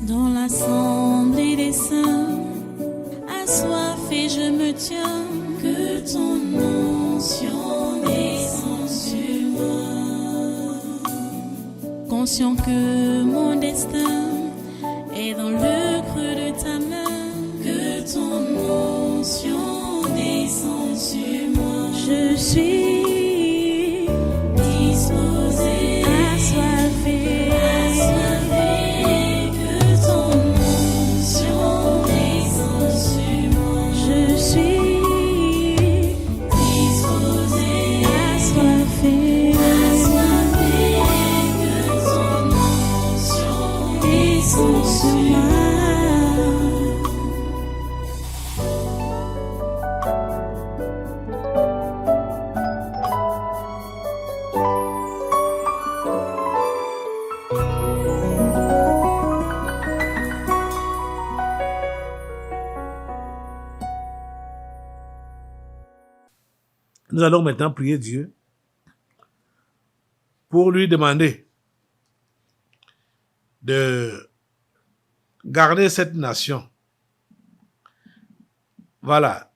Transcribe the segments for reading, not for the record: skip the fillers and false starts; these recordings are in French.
Dans l'assemblée des saints, assoiffé je me tiens, que ton onction descende sur moi. Conscient que mon destin est dans le creux de ta main, que ton onction descende sur moi. Je suis disposé, assoiffé, que ton onction descende sur moi. Je suis disposé, assoiffé, que ton onction descende sur moi. Nous allons maintenant prier Dieu pour lui demander de garder cette nation. Voilà.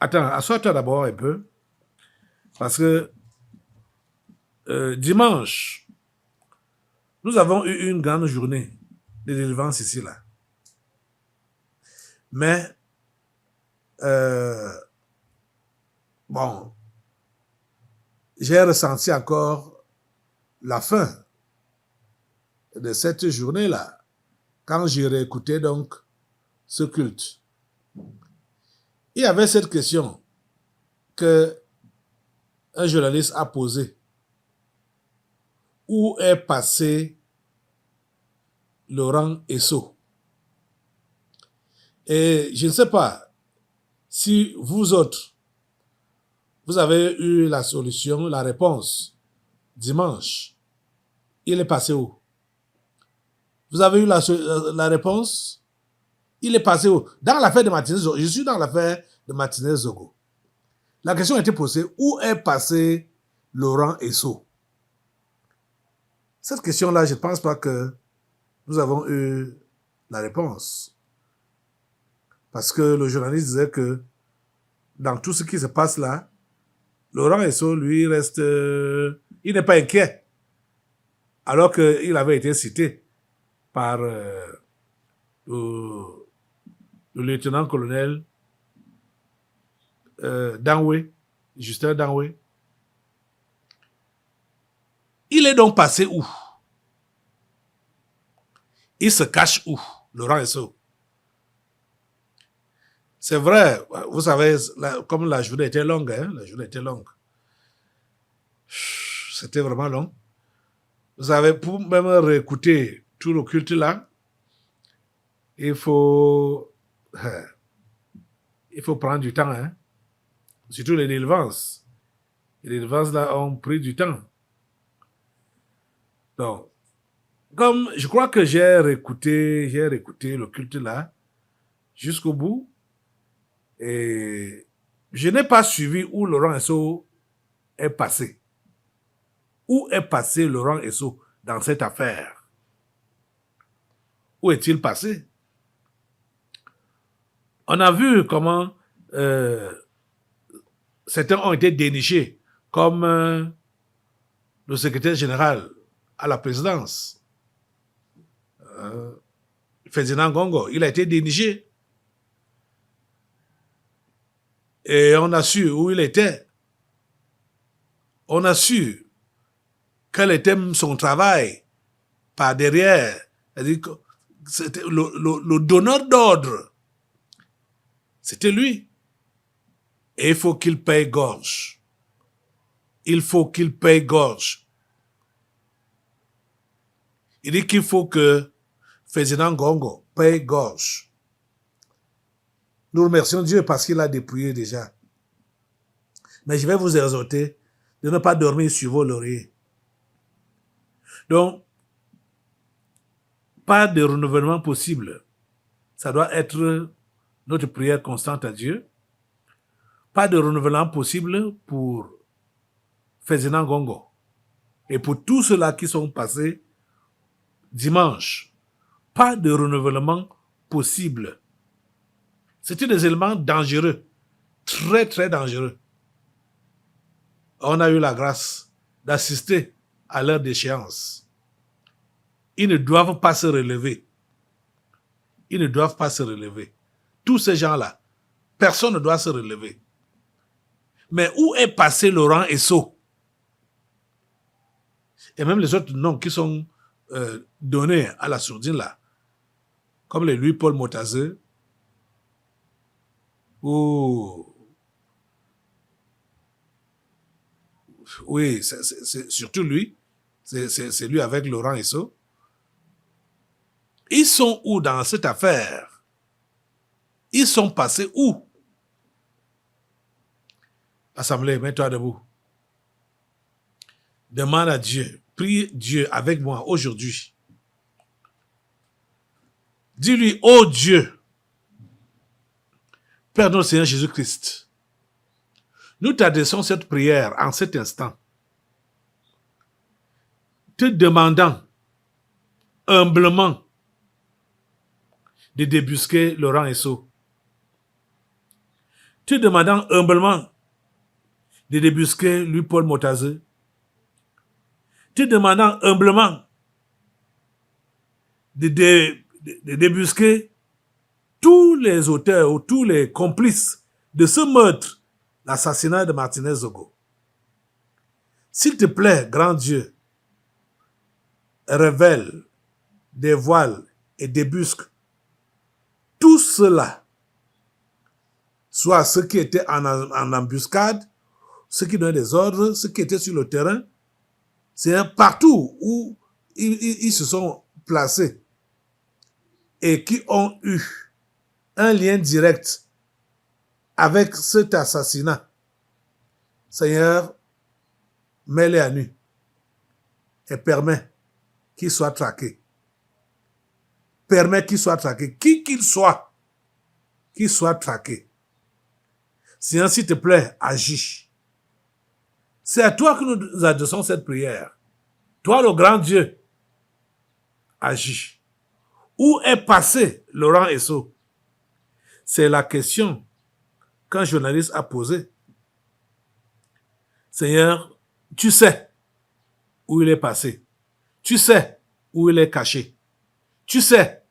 Attends, assois-toi d'abord un peu, parce que dimanche, nous avons eu une grande journée de délivrance ici, là. Mais, bon, j'ai ressenti encore la fin de cette journée-là, quand j'ai réécouté donc ce culte. Il y avait cette question que un journaliste a posée. Où est passé Laurent Esso? Et je ne sais pas si vous autres, vous avez eu la solution, la réponse dimanche. Il est passé où? Vous avez eu la réponse? Il est passé où? Dans l'affaire de Martinez Zogo. Je suis dans l'affaire de Martinez Zogo. La question a été posée, où est passé Laurent Esso? Cette question-là, je ne pense pas que nous avons eu la réponse. Parce que le journaliste disait que dans tout ce qui se passe là, Laurent Esso, lui, reste... il n'est pas inquiet. Alors qu'il avait été cité par le lieutenant-colonel Danwe, Justin Danwe. Il est donc passé où? Il se cache où, Laurent Esso? C'est vrai, vous savez, comme la journée était longue, hein, la journée était longue. C'était vraiment long. Vous savez, pour même réécouter tout le culte là, il faut prendre du temps, hein. Surtout les délivrances. Les délivrances là ont pris du temps. Donc, comme je crois que j'ai réécouté le culte là jusqu'au bout, et je n'ai pas suivi où Laurent Esso est passé. Où est passé Laurent Esso dans cette affaire? Où est-il passé? On a vu comment certains ont été dénichés, comme le secrétaire général à la présidence, Ferdinand Gongo. Il a été déniché. Et on a su où il était. On a su quel était son travail par derrière. C'est-à-dire que c'était le donneur d'ordre. C'était lui. Et il faut qu'il paye gorge. Il faut qu'il paye gorge. Il dit qu'il faut que Ferdinand Gongo paye gorge. Nous remercions Dieu parce qu'il a dépouillé déjà. Mais je vais vous exhorter de ne pas dormir sur vos lauriers. Donc, pas de renouvellement possible. Ça doit être notre prière constante à Dieu. Pas de renouvellement possible pour Ferdinand Gongo. Et pour tous ceux-là qui sont passés dimanche, pas de renouvellement possible. C'était des éléments dangereux, très très dangereux. On a eu la grâce d'assister à leur déchéance. Ils ne doivent pas se relever. Ils ne doivent pas se relever. Tous ces gens-là, personne ne doit se relever. Mais où est passé Laurent Esso? Et même les autres noms qui sont donnés à la sourdine là, comme les Louis-Paul Motazeux, ou... Oui, c'est surtout lui. C'est lui avec Laurent Esso. Ils sont où dans cette affaire? Ils sont passés où? Assemblée, mets-toi debout. Demande à Dieu. Prie Dieu avec moi aujourd'hui. Dis-lui, oh Dieu, Père notre Seigneur Jésus-Christ, nous t'adressons cette prière en cet instant, te demandant humblement de débusquer Laurent Esso. Te demandant humblement de débusquer Louis-Paul Motazeux. Te demandant humblement de débusquer tous les auteurs ou tous les complices de ce meurtre, l'assassinat de Martinez Zogo. S'il te plaît, grand Dieu, révèle, dévoile et débusque tout cela, soit ceux qui étaient en embuscade, ceux qui donnaient des ordres, ceux qui étaient sur le terrain, c'est partout où ils se sont placés et qui ont eu un lien direct avec cet assassinat. Seigneur, mets-les à nu et permets qu'ils soient traqués. Permets qu'ils soient traqués. Qui qu'ils soient, qu'ils soient traqués. Seigneur, s'il te plaît, agis. C'est à toi que nous adressons cette prière. Toi, le grand Dieu, agis. Où est passé Laurent Esso? C'est la question qu'un journaliste a posée. Seigneur, tu sais où il est passé. Tu sais où il est caché. Tu sais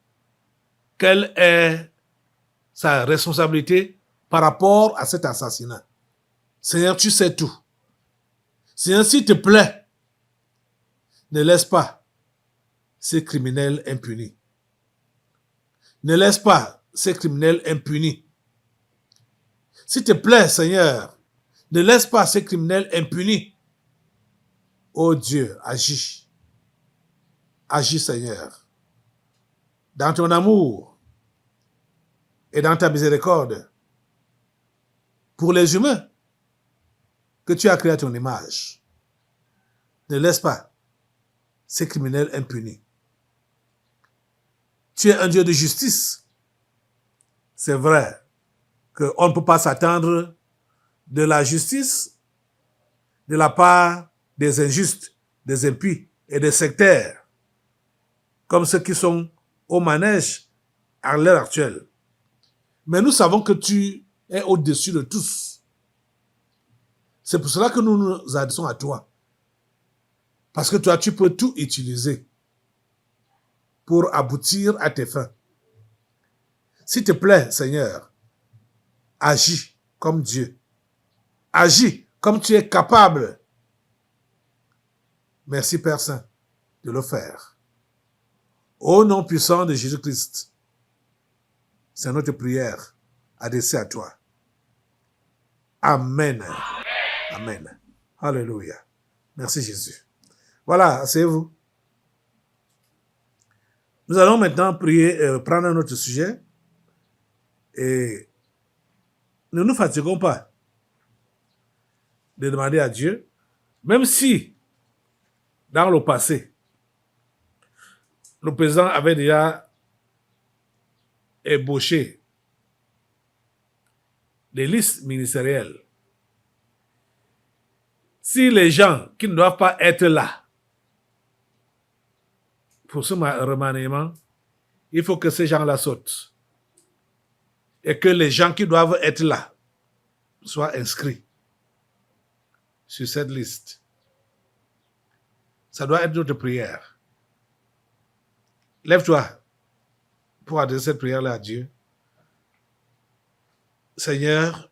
quelle est sa responsabilité par rapport à cet assassinat. Seigneur, tu sais tout. Seigneur, s'il te plaît, ne laisse pas ces criminels impunis. Ne laisse pas ces criminels impunis. S'il te plaît, Seigneur, ne laisse pas ces criminels impunis. Oh Dieu, agis. Agis, Seigneur. Dans ton amour et dans ta miséricorde pour les humains que tu as créés à ton image. Ne laisse pas ces criminels impunis. Tu es un Dieu de justice. C'est vrai qu'on ne peut pas s'attendre de la justice de la part des injustes, des impies et des sectaires, comme ceux qui sont au manège à l'heure actuelle. Mais nous savons que tu es au-dessus de tous. C'est pour cela que nous nous adressons à toi. Parce que toi, tu peux tout utiliser pour aboutir à tes fins. S'il te plaît, Seigneur, agis comme Dieu. Agis comme tu es capable. Merci, Père Saint, de le faire. Au nom puissant de Jésus-Christ, c'est notre prière adressée à toi. Amen. Amen. Alléluia. Merci Jésus. Voilà, asseyez-vous. Nous allons maintenant prier, prendre un autre sujet. Et ne nous fatiguons pas de demander à Dieu, même si dans le passé, le président avait déjà ébauché des listes ministérielles. Si les gens qui ne doivent pas être là pour ce remaniement il faut que ces gens-là sautent. Et que les gens qui doivent être là soient inscrits sur cette liste. Ça doit être notre prière. Lève-toi pour adresser cette prière-là à Dieu. Seigneur,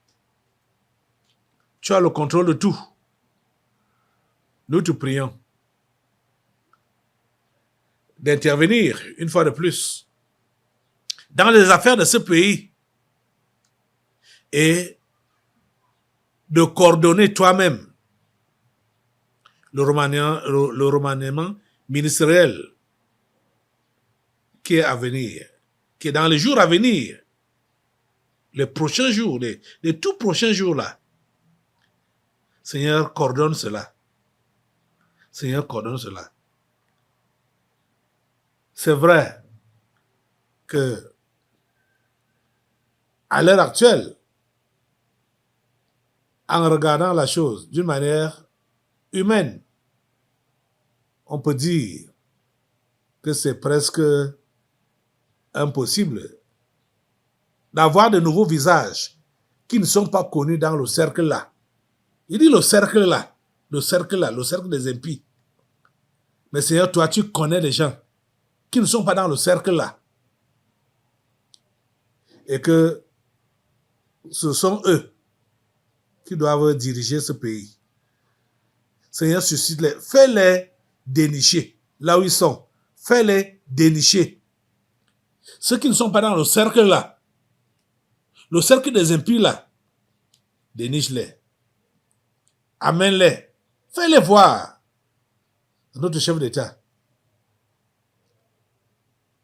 tu as le contrôle de tout. Nous te prions d'intervenir une fois de plus dans les affaires de ce pays et de coordonner toi-même le remaniement ministériel qui est à venir, qui est dans les jours à venir, les prochains jours, les tout prochains jours là. Seigneur, coordonne cela. Seigneur, coordonne cela. C'est vrai que à l'heure actuelle, en regardant la chose d'une manière humaine, on peut dire que c'est presque impossible d'avoir de nouveaux visages qui ne sont pas connus dans le cercle là. Il dit le cercle là, le cercle là, le cercle des impies. Mais Seigneur, toi, tu connais les gens qui ne sont pas dans le cercle là. Et que ce sont eux qui doivent diriger ce pays. Seigneur, suscite-les, fais-les dénicher là où ils sont. Fais-les dénicher. Ceux qui ne sont pas dans le cercle là, le cercle des impies là, déniche-les. Amène-les. Fais-les voir. Notre chef d'État.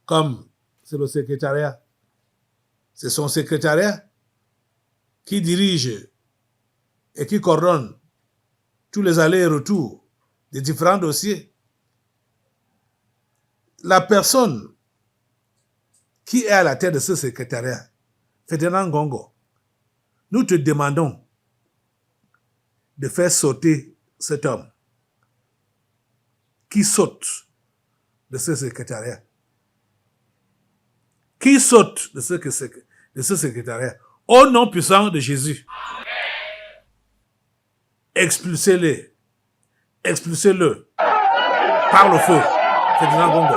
Comme c'est le secrétariat. C'est son secrétariat qui dirige et qui coordonne tous les allers et retours des différents dossiers. La personne qui est à la tête de ce secrétariat, Ferdinand Ngongo, nous te demandons de faire sauter cet homme qui saute de ce secrétariat. Qui saute de ce secrétariat. Au nom puissant de Jésus. Expulsez-les. Expulsez-le. Par le feu. Ferdinand Ngongo.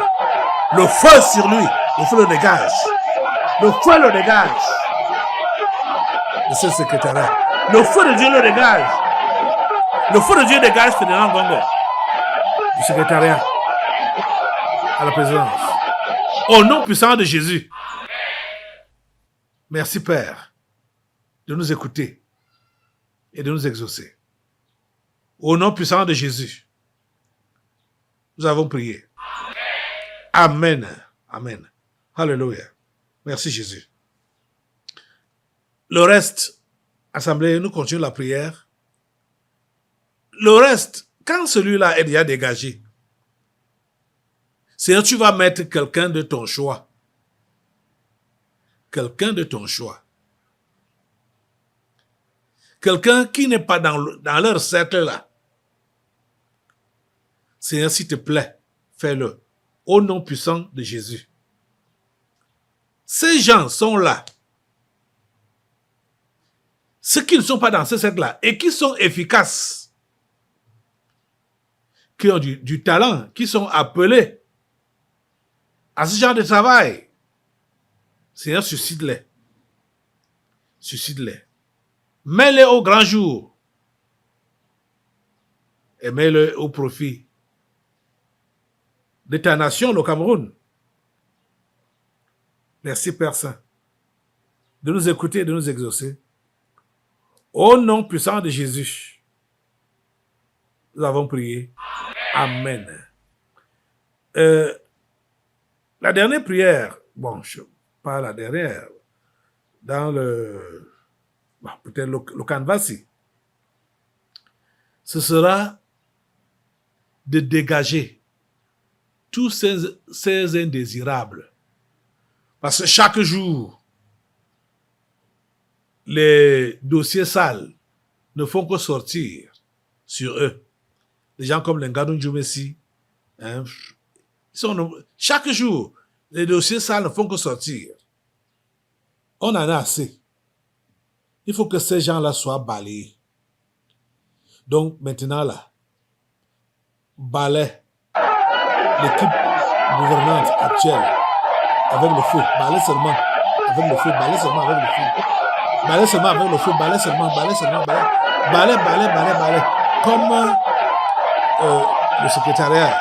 Le feu sur lui. Le feu le dégage. Le feu le dégage. De ce secrétariat. Le feu de Dieu le dégage. Le feu de Dieu dégage Ferdinand Ngongo. Du secrétariat. À la présidence. Au nom puissant de Jésus. Merci Père de nous écouter et de nous exaucer. Au nom puissant de Jésus, nous avons prié. Amen. Amen. Alléluia. Merci Jésus. Le reste, assemblée, nous continuons la prière. Le reste, quand celui-là est déjà dégagé, c'est-à-dire tu vas mettre quelqu'un de ton choix. Quelqu'un de ton choix. Quelqu'un qui n'est pas dans leur cercle là. Seigneur, s'il te plaît, fais-le. Au nom puissant de Jésus. Ces gens sont là. Ceux qui ne sont pas dans ce cercle-là et qui sont efficaces, qui ont du talent, qui sont appelés à ce genre de travail. Seigneur, suscite-les. Suscite-les. Mets-les au grand jour. Et mets-les au profit de ta nation, le Cameroun. Merci, Père Saint, de nous écouter et de nous exaucer. Au nom puissant de Jésus, nous avons prié. Amen. La dernière prière, bon, pas la dernière, dans peut-être le canevas, ce sera de dégager tous ces indésirables. Parce que chaque jour, les dossiers sales ne font que sortir sur eux. Des gens comme l'Ngadou Djoumessi, chaque jour, Les dossiers sales ne font que sortir. On en a assez. Il faut que ces gens-là soient balayés. Donc, maintenant, là, balaie l'équipe gouvernante actuelle avec le feu. Balaie seulement avec le feu. Balaie seulement avec le feu. Balaie seulement avec le feu. Balaie seulement, balaie seulement, balaie. Balaie. Comme le secrétariat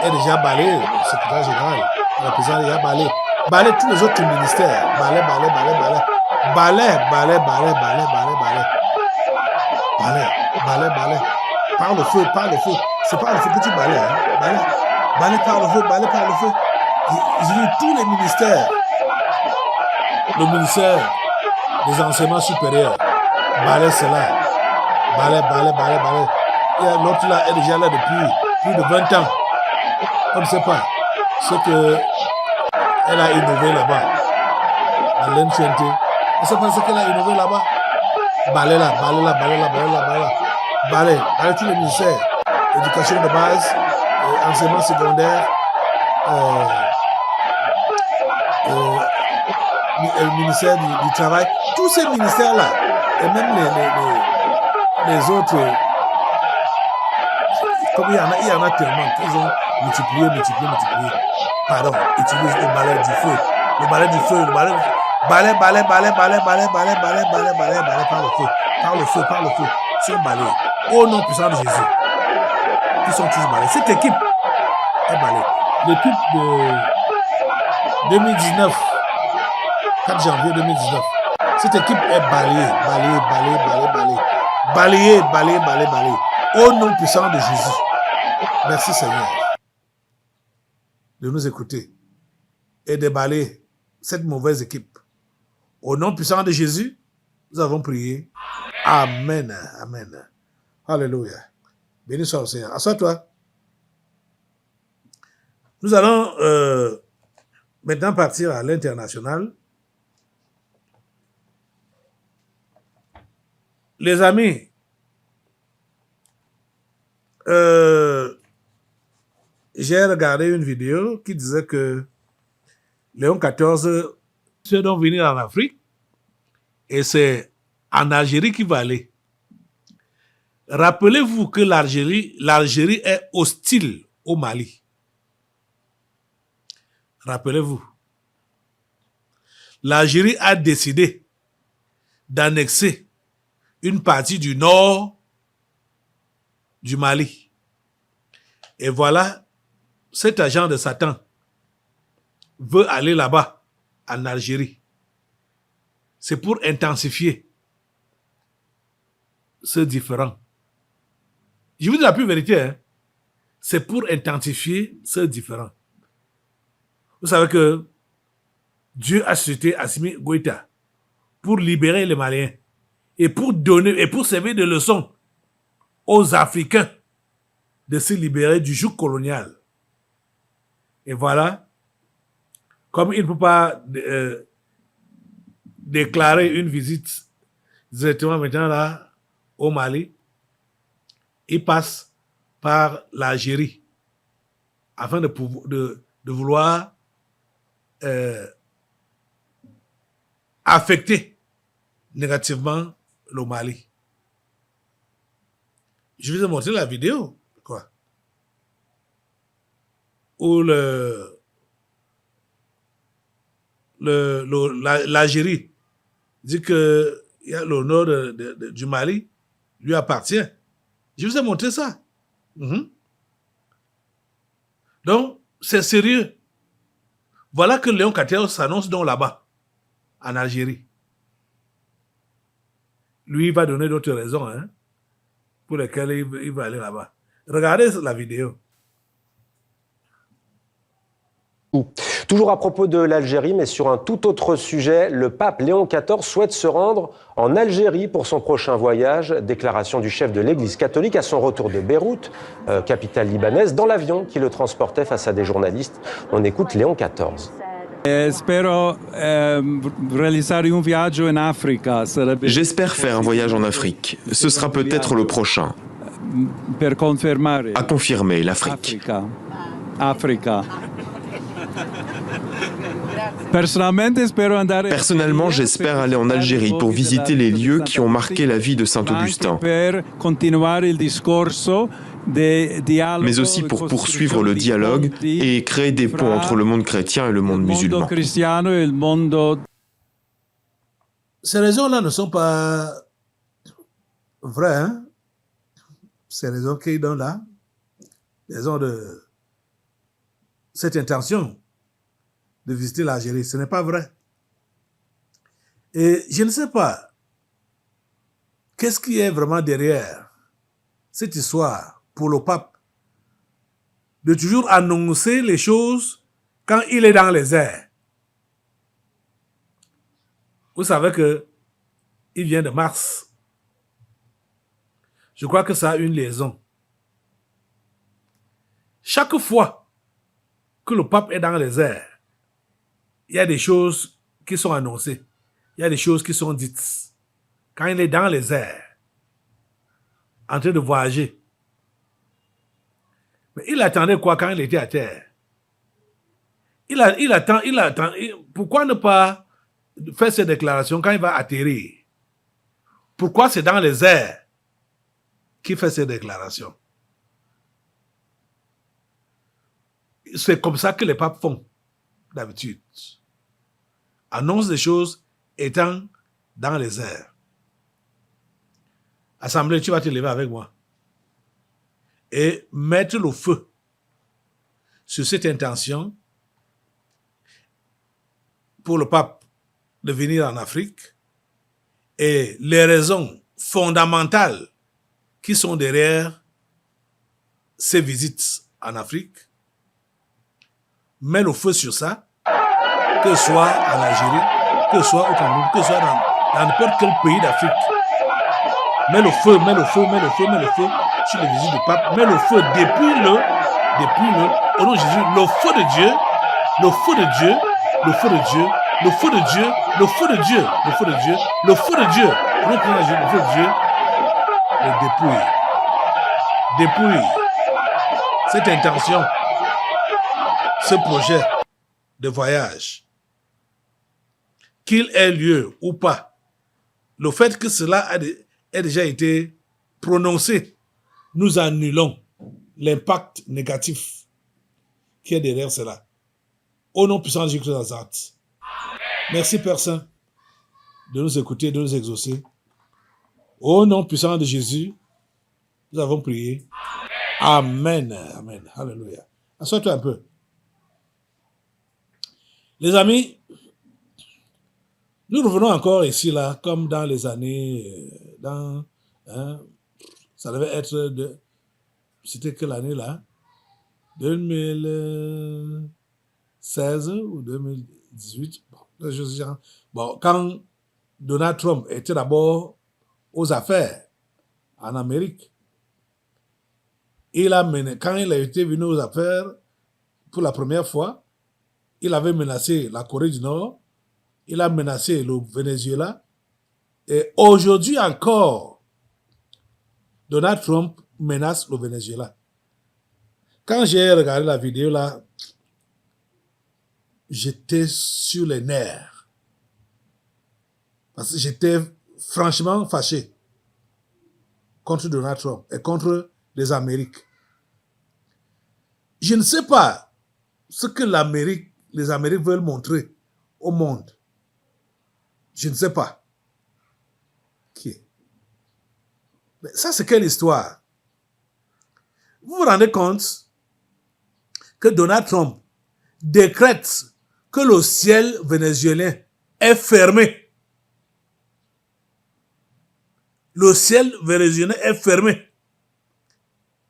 est déjà balayé, le secrétaire général, le président est déjà balayé. Balaie tous les autres ministères. Balaie. Par le feu. C'est par le feu que tu balais. Hein? Balais par le feu. Je dis tous les ministères. Le ministère des enseignements supérieurs. Balais cela. Balais. Et l'autre là est déjà là depuis plus de 20 ans. On ne sait pas ce qu'elle a innové là-bas. Alain Chente. On ne sait pas ce qu'elle a innové là-bas. Balais tous les ministères. Éducation de base, enseignement secondaire, le ministère du travail. Tous ces ministères-là, et même les autres, comme il y en a tellement qu'ils ont multiplié. Pardon, utilisent le balai du feu. Balai par le feu. Ils sont balayés. Au nom puissant de Jésus. Ils sont tous balayés. Cette équipe est balayée. L'équipe de 2019, 4 janvier 2019, cette équipe est balayée. Balayée. Au nom puissant de Jésus. Merci Seigneur de nous écouter et de balayer cette mauvaise équipe. Au nom puissant de Jésus, nous avons prié. Amen. Alléluia. Béni soit le Seigneur. Assois-toi. Nous allons maintenant partir à l'international. Les amis, j'ai regardé une vidéo qui disait que Léon XIV c'est donc venir en Afrique et c'est en Algérie qu'il va aller. Rappelez-vous que l'Algérie est hostile au Mali. Rappelez-vous. L'Algérie a décidé d'annexer une partie du nord du Mali. Et voilà, cet agent de Satan veut aller là-bas, en Algérie. C'est pour intensifier ce différend. Je vous dis la plus vérité, hein? C'est pour intensifier ce différend. Vous savez que Dieu a suscité Assimi Goïta pour libérer les Maliens et pour donner et pour servir de leçon aux Africains de se libérer du joug colonial. Et voilà, comme il ne peut pas déclarer une visite directement maintenant là au Mali, il passe par l'Algérie afin de vouloir affecter négativement le Mali. Je vous ai montré la vidéo, quoi, où l'Algérie dit que le nord du Mali lui appartient. Je vous ai montré ça. Donc, c'est sérieux. Voilà que Léon XIV s'annonce donc là-bas, en Algérie. Lui, il va donner d'autres raisons, hein, pour lesquelles il va aller là-bas. Regardez la vidéo. Toujours à propos de l'Algérie, mais sur un tout autre sujet, le pape Léon XIV souhaite se rendre en Algérie pour son prochain voyage. Déclaration du chef de l'Église catholique à son retour de Beyrouth, capitale libanaise, dans l'avion qui le transportait face à des journalistes. On écoute Léon XIV. J'espère faire un voyage en Afrique. Ce sera peut-être le prochain. À confirmer l'Afrique. Personnellement, j'espère aller en Algérie pour visiter les lieux qui ont marqué la vie de Saint-Augustin, mais aussi pour poursuivre le dialogue et créer des ponts entre le monde chrétien et le monde musulman. Ces raisons-là ne sont pas vraies. Hein? Ces raisons qui donnent là, raison de cette intention de visiter l'Algérie, ce n'est pas vrai. Et je ne sais pas qu'est-ce qui est vraiment derrière cette histoire pour le pape de toujours annoncer les choses quand il est dans les airs. Vous savez que il vient de Mars. Je crois que ça a une liaison. Chaque fois que le pape est dans les airs, il y a des choses qui sont annoncées. Il y a des choses qui sont dites. Quand il est dans les airs, en train de voyager. Mais il attendait quoi quand il était à terre? Il attend. Pourquoi ne pas faire ces déclarations quand il va atterrir? Pourquoi c'est dans les airs qu'il fait ces déclarations? C'est comme ça que les papes font, d'habitude. Annonce des choses étant dans les airs. Assemblée, tu vas te lever avec moi et mettre le feu sur cette intention pour le pape de venir en Afrique et les raisons fondamentales qui sont derrière ces visites en Afrique. Mets le feu sur ça, que ce soit en Algérie, que ce soit au Cameroun, que ce soit dans n'importe quel pays d'Afrique. Mets le feu sur les visites du pape. Mets le feu depuis le, au nom de Jésus, le feu de Dieu, le feu de Dieu, le feu de Dieu, le feu de Dieu, le feu de Dieu, le feu de Dieu, le feu de Dieu, le feu de Dieu, le dépouille cette intention, ce projet de voyage, qu'il ait lieu ou pas, le fait que cela ait déjà été prononcé, nous annulons l'impact négatif qui est derrière cela. Au nom puissant de Jésus de Nazareth. Merci Père Saint de nous écouter, de nous exaucer. Au nom puissant de Jésus, nous avons prié. Amen. Amen. Alléluia. Assois-toi un peu. Les amis, nous revenons encore ici, là, comme dans les années, ça devait être c'était quelle année là? 2016 ou 2018? Bon, quand Donald Trump était d'abord aux affaires en Amérique, quand il a été venu aux affaires pour la première fois, il avait menacé la Corée du Nord, il a menacé le Venezuela, et aujourd'hui encore, Donald Trump menace le Venezuela. Quand j'ai regardé la vidéo là, j'étais sur les nerfs. Parce que j'étais franchement fâché contre Donald Trump et contre les Amériques. Je ne sais pas ce que les Amériques veulent montrer au monde. Je ne sais pas. Mais ça, c'est quelle histoire? Vous vous rendez compte que Donald Trump décrète que le ciel vénézuélien est fermé. Le ciel vénézuélien est fermé.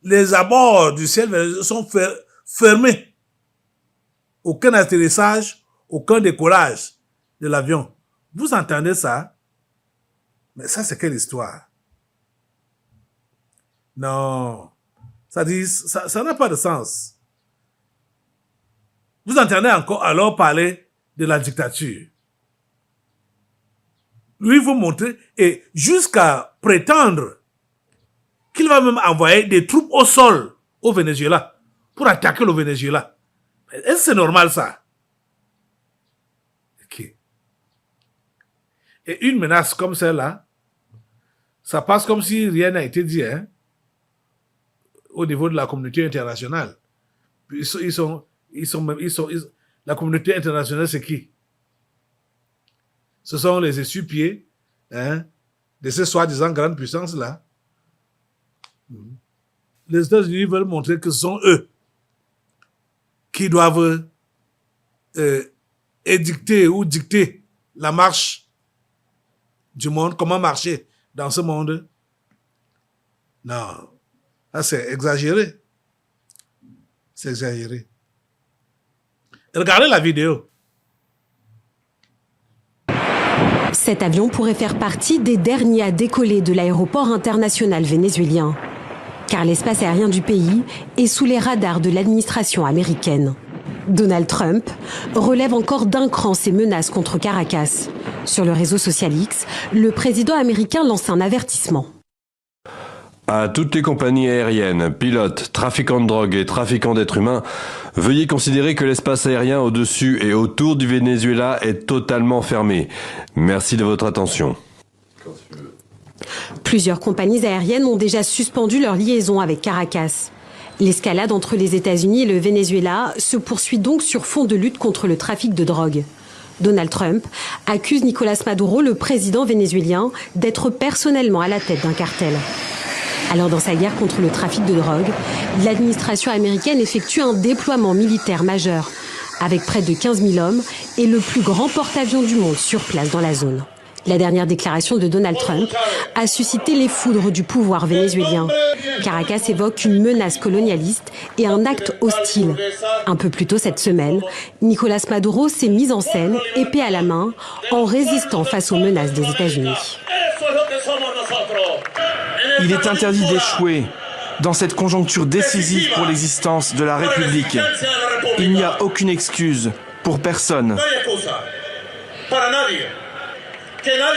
Les abords du ciel vénézuélien sont fermés. Aucun atterrissage, aucun décollage de l'avion. Vous entendez ça? Mais ça, c'est quelle histoire? Non. Ça n'a pas de sens. Vous entendez encore alors parler de la dictature. Lui, vous montrer, et jusqu'à prétendre qu'il va même envoyer des troupes au sol au Venezuela pour attaquer le Venezuela. Est-ce que c'est normal ça? Et une menace comme celle-là, ça passe comme si rien n'a été dit, hein, au niveau de la communauté internationale. La communauté internationale, c'est qui? Ce sont les essuie-pieds, hein, de ces soi-disant grandes puissances-là. Les États-Unis veulent montrer que ce sont eux qui doivent édicter ou dicter la marche du monde, comment marcher dans ce monde. Non, ça c'est exagéré. C'est exagéré. Regardez la vidéo. Cet avion pourrait faire partie des derniers à décoller de l'aéroport international vénézuélien, car l'espace aérien du pays est sous les radars de l'administration américaine. Donald Trump relève encore d'un cran ses menaces contre Caracas. Sur le réseau social X, le président américain lance un avertissement. À toutes les compagnies aériennes, pilotes, trafiquants de drogue et trafiquants d'êtres humains, veuillez considérer que l'espace aérien au-dessus et autour du Venezuela est totalement fermé. Merci de votre attention. Plusieurs compagnies aériennes ont déjà suspendu leur liaison avec Caracas. L'escalade entre les États-Unis et le Venezuela se poursuit donc sur fond de lutte contre le trafic de drogue. Donald Trump accuse Nicolás Maduro, le président vénézuélien, d'être personnellement à la tête d'un cartel. Alors dans sa guerre contre le trafic de drogue, l'administration américaine effectue un déploiement militaire majeur, avec près de 15 000 hommes et le plus grand porte-avions du monde sur place dans la zone. La dernière déclaration de Donald Trump a suscité les foudres du pouvoir vénézuélien. Caracas évoque une menace colonialiste et un acte hostile. Un peu plus tôt cette semaine, Nicolás Maduro s'est mis en scène, épée à la main, en résistant face aux menaces des États-Unis. Il est interdit d'échouer dans cette conjoncture décisive pour l'existence de la République. Il n'y a aucune excuse pour personne.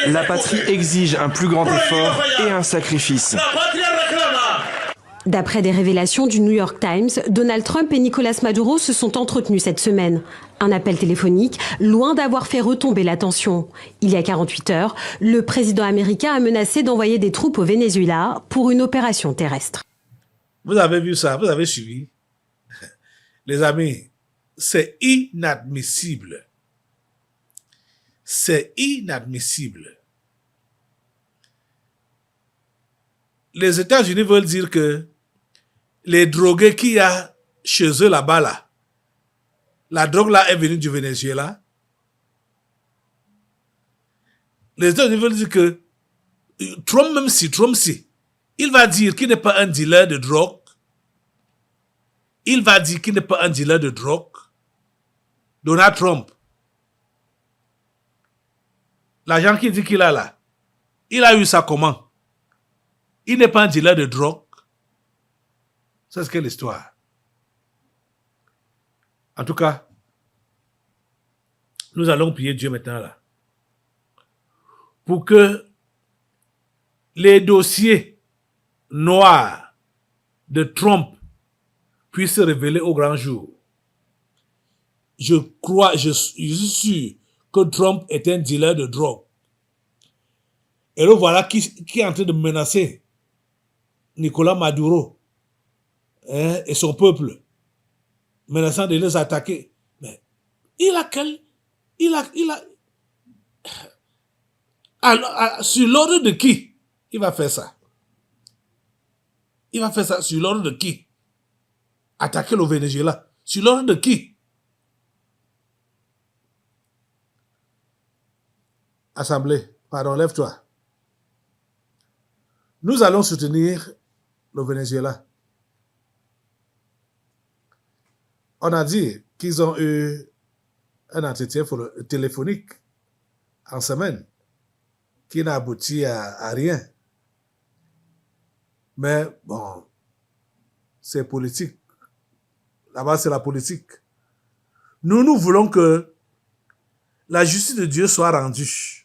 La patrie exige un plus grand effort et un sacrifice. D'après des révélations du New York Times, Donald Trump et Nicolás Maduro se sont entretenus cette semaine. Un appel téléphonique, loin d'avoir fait retomber la tension. Il y a 48 heures, le président américain a menacé d'envoyer des troupes au Venezuela pour une opération terrestre. Vous avez vu ça, vous avez suivi. Les amis, c'est inadmissible. C'est inadmissible. Les États-Unis veulent dire que les drogués qu'il y a chez eux là-bas, là, la drogue là est venue du Venezuela. Les États-Unis veulent dire que Trump, même si, il va dire qu'il n'est pas un dealer de drogue. Il va dire qu'il n'est pas un dealer de drogue. Donald Trump. L'argent qu'il dit qu'il a là, il a eu ça comment? Il n'est pas un dealer de drogue. C'est ce qu'est l'histoire. En tout cas, nous allons prier Dieu maintenant là. Pour que les dossiers noirs de Trump puissent se révéler au grand jour. Je suis sûr que Trump est un dealer de drogue. Et le voilà qui est en train de menacer Nicolás Maduro, hein, et son peuple, menaçant de les attaquer. Mais sur l'ordre de qui il va faire ça? Il va faire ça sur l'ordre de qui? Attaquer le Venezuela. Sur l'ordre de qui? Assemblée, pardon, lève-toi. Nous allons soutenir le Venezuela. On a dit qu'ils ont eu un entretien téléphonique en semaine qui n'a abouti à rien. Mais bon, c'est politique. Là-bas, c'est la politique. Nous voulons que la justice de Dieu soit rendue.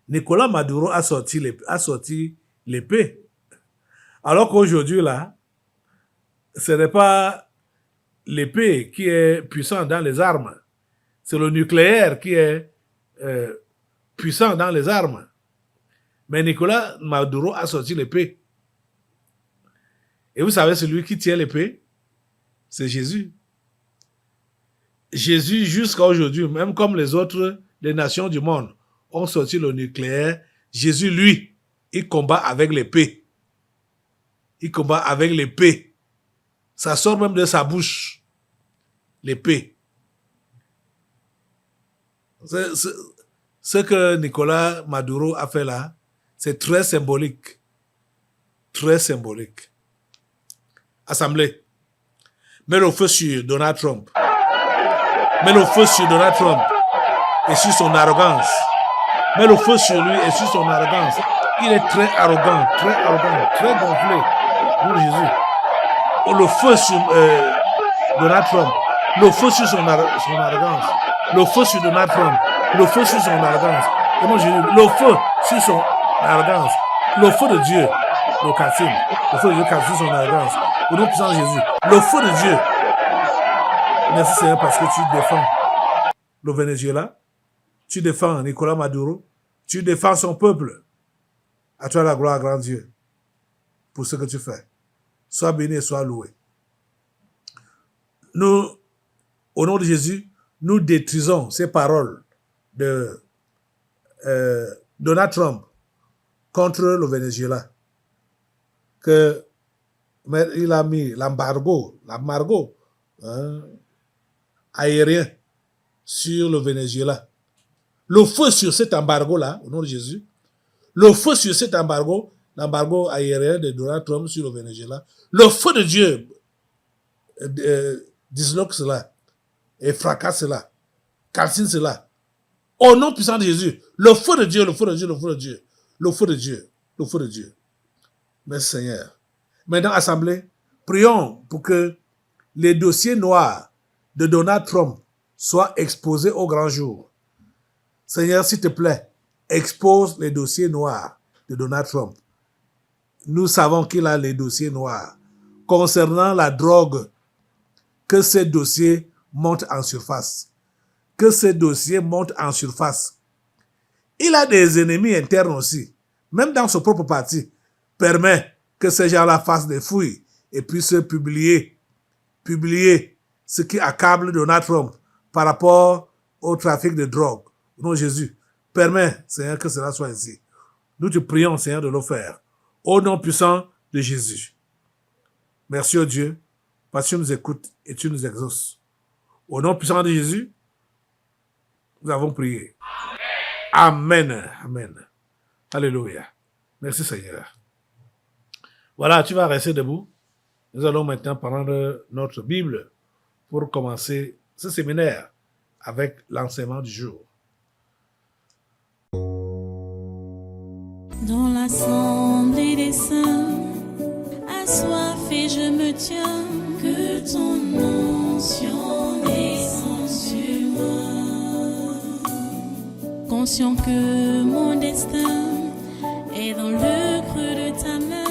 Nicolás Maduro a sorti l'épée. Alors qu'aujourd'hui, là, ce n'est pas l'épée qui est puissante dans les armes. C'est le nucléaire qui est puissant dans les armes. Mais Nicolas Maduro a sorti l'épée. Et vous savez, celui qui tient l'épée, c'est Jésus. Jésus, jusqu'à aujourd'hui, même comme les autres, les nations du monde ont sorti le nucléaire, Jésus, lui, il combat avec l'épée. Il combat avec l'épée. Ça sort même de sa bouche. L'épée. Ce que Nicolas Maduro a fait là, c'est très symbolique. Très symbolique. Assemblée. Mets le feu sur Donald Trump. Mets le feu sur Donald Trump et sur son arrogance. Mets le feu sur lui et sur son arrogance. Il est très arrogant, très gonflé. Pour Jésus. Le feu sur Donald Trump. Le feu sur son arrogance. Le feu sur Donald Trump. Le feu sur son arrogance. Et moi, Jésus, le feu sur son arrogance. Le feu de Dieu le calcine. Le feu de Dieu calcine son arrogance. Au nom puissant de Jésus. Le feu de Dieu. Merci Seigneur parce que tu défends le Venezuela. Tu défends Nicolas Maduro. Tu défends son peuple. À toi la gloire, grand Dieu, pour ce que tu fais. Sois béni et sois loué. Nous, au nom de Jésus, nous détruisons ces paroles de Donald Trump contre le Venezuela. Il a mis l'embargo aérien sur le Venezuela. Le feu sur cet embargo-là, au nom de Jésus, le feu sur cet embargo, l'embargo aérien de Donald Trump sur le Venezuela, le feu de Dieu disloque cela et fracasse cela, calcine cela. Au nom puissant de Jésus, le feu de Dieu, le feu de Dieu, le feu de Dieu, le feu de Dieu, le feu de Dieu. Merci Seigneur. Maintenant, Assemblée, prions pour que les dossiers noirs de Donald Trump soient exposés au grand jour. Seigneur, s'il te plaît, expose les dossiers noirs de Donald Trump. Nous savons qu'il a les dossiers noirs. Concernant la drogue, que ces dossiers montent en surface. Que ces dossiers montent en surface. Il a des ennemis internes aussi. Même dans son propre parti. Permet que ces gens-là fassent des fouilles et puissent publier ce qui accable Donald Trump par rapport au trafic de drogue. Au nom de Jésus, permets, Seigneur, que cela soit ainsi. Nous te prions, Seigneur, de le faire. Au nom puissant de Jésus. Merci, ô Dieu, parce que tu nous écoutes et tu nous exauces. Au nom puissant de Jésus, nous avons prié. Amen. Amen. Alléluia. Merci, Seigneur. Voilà, tu vas rester debout. Nous allons maintenant prendre notre Bible pour commencer ce séminaire avec l'enseignement du jour. Dans l'assemblée des saints, assoiffé je me tiens, que ton onction descende sur moi. Conscient que mon destin est dans le creux de ta main,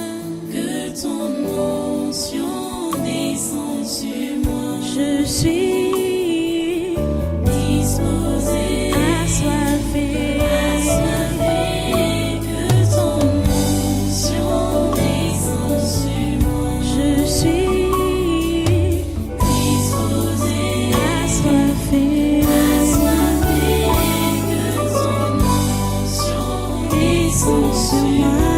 que ton onction descende sur moi. Je suis disposé, assoiffé. Sur moi.